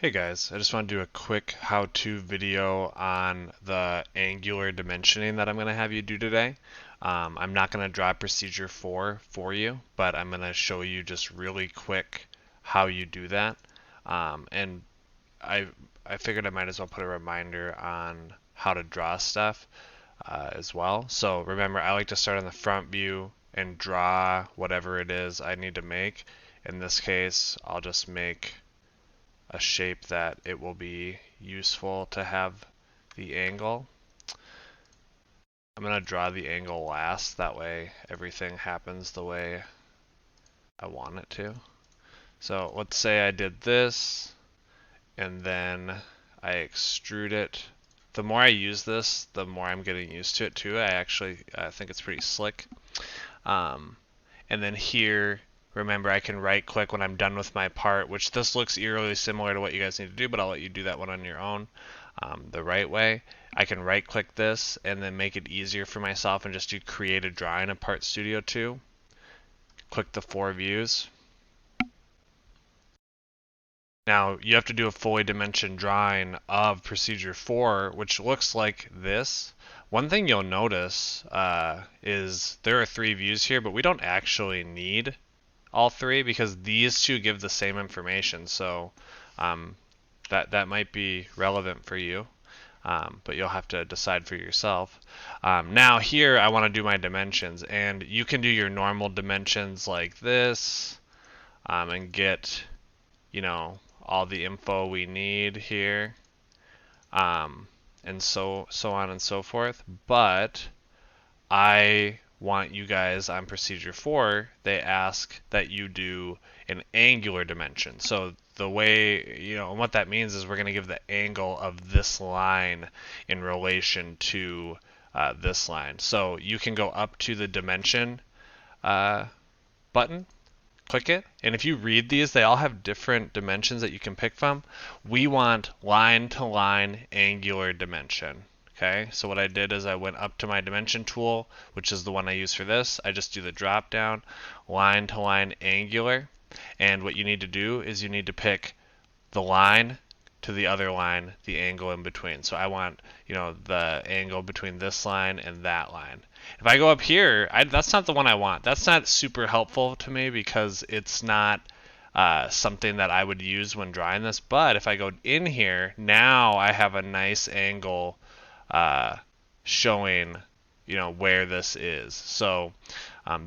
Hey guys, I just want to do a quick how-to video on the angular dimensioning that I'm going to have you do today. I'm not going to draw procedure 4 for you, but I'm going to show you just really quick how you do that. And I, I figured I might as well put a reminder on how to draw stuff as well. So remember, I like to start on the front view and draw whatever it is I need to make. In this case, I'll just make a shape that it will be useful to have the angle. I'm going to draw the angle last, that way everything happens the way I want it to. So let's say I did this and then I extrude it. The more I use this, the more I'm getting used to it too. I actually think it's pretty slick. And then here, remember, I can right click when I'm done with my part, which this looks eerily similar to what you guys need to do, but I'll let you do that one on your own the right way. I can right click this and then make it easier for myself and just do create a drawing of Part Studio 2. Click the 4 views. Now you have to do a fully dimensioned drawing of procedure 4, which looks like this. One thing you'll notice is there are 3 views here, but we don't actually need all 3 because these 2 give the same information. So that might be relevant for you, but you'll have to decide for yourself. Now here I want to do my dimensions, and you can do your normal dimensions like this and get, all the info we need here, and so on and so forth. But I want you guys on procedure 4, they ask that you do an angular dimension. So the way, what that means is we're going to give the angle of this line in relation to this line. So you can go up to the dimension button, click it, and if you read these, they all have different dimensions that you can pick from. We want line to line angular dimension. Okay, so what I did is I went up to my dimension tool, which is the one I use for this. I just do the drop down, line to line angular, and what you need to do is you need to pick the line to the other line, the angle in between. So I want, the angle between this line and that line. If I go up here, that's not the one I want. That's not super helpful to me because it's not something that I would use when drawing this. But if I go in here, now I have a nice angle showing, where this is. So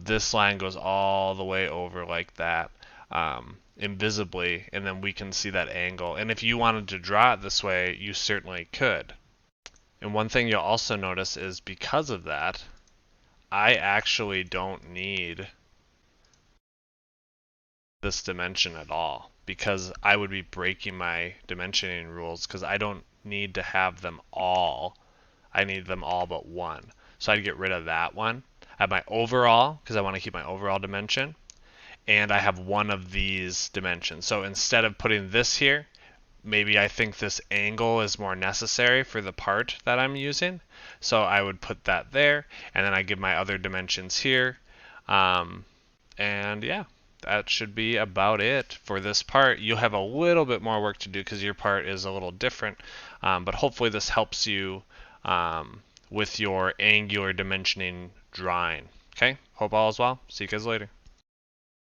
this line goes all the way over like that. Invisibly, and then we can see that angle. And if you wanted to draw it this way, you certainly could. And one thing you'll also notice is because of that, I actually don't need this dimension at all because I would be breaking my dimensioning rules because I don't need to have them all. I need them all but one. So I'd get rid of that one. I have my overall because I want to keep my overall dimension. And I have one of these dimensions. So instead of putting this here, maybe I think this angle is more necessary for the part that I'm using. So I would put that there, and then I give my other dimensions here. And yeah, that should be about it for this part. You'll have a little bit more work to do because your part is a little different, but hopefully this helps you with your angular dimensioning drawing. Okay, hope all is well. See you guys later.